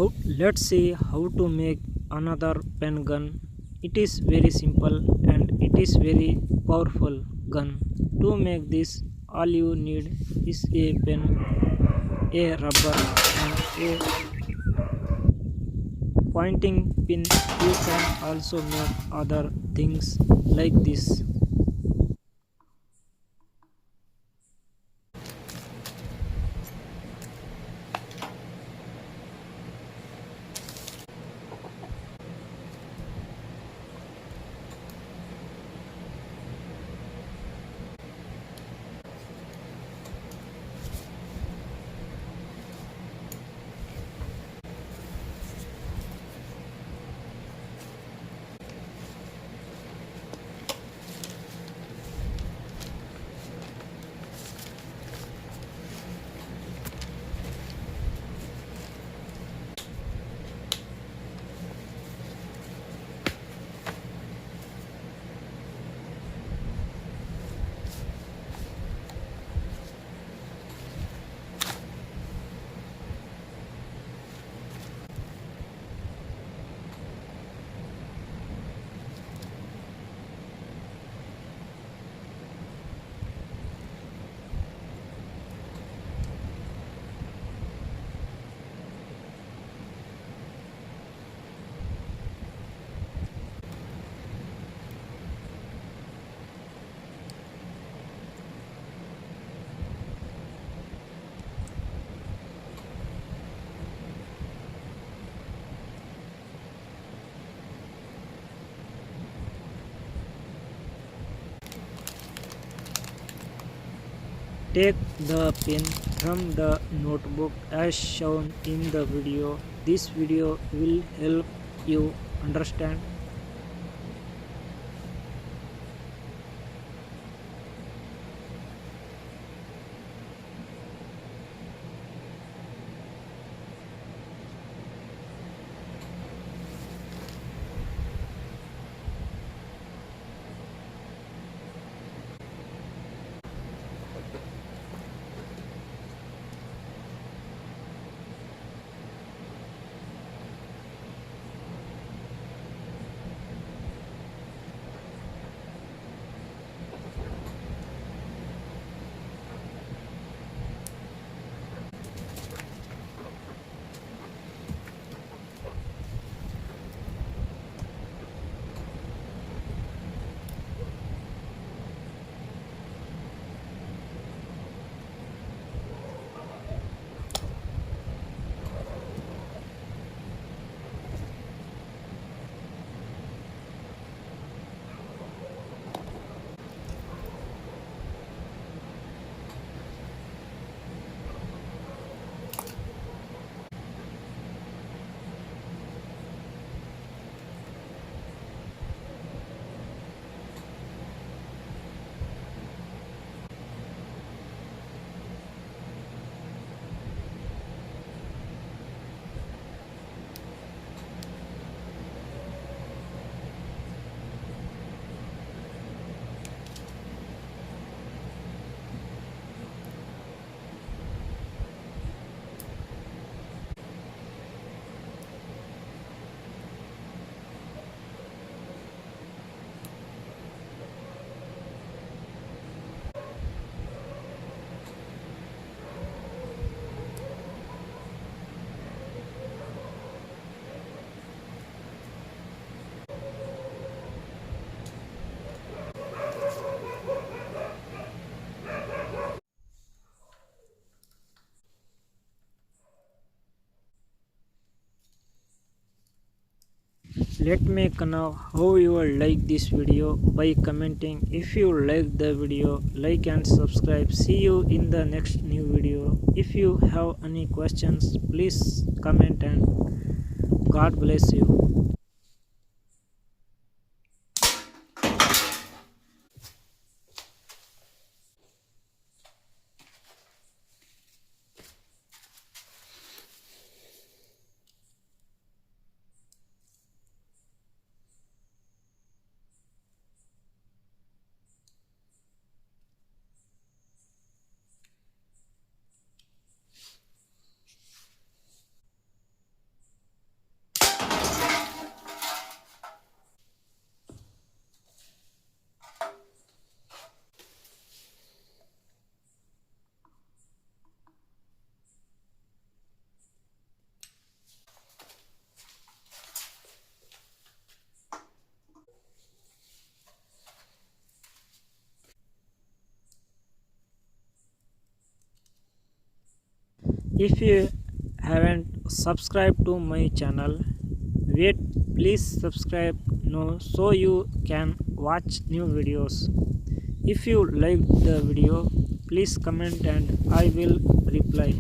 Let's see how to make another pen gun. It is very simple and it is very powerful gun. To make this, all you need is a pen, a rubber and a pointing pin. You can also make other things like this. Take the pen from the notebook as shown in the video. This video will help you understand. Let me know how you will like this video by commenting. If you like the video, like and subscribe. See you in the next new video. If you have any questions, please comment and God bless you. If you haven't subscribed to my channel, wait, please subscribe now so you can watch new videos. If you liked the video, please comment and I will reply.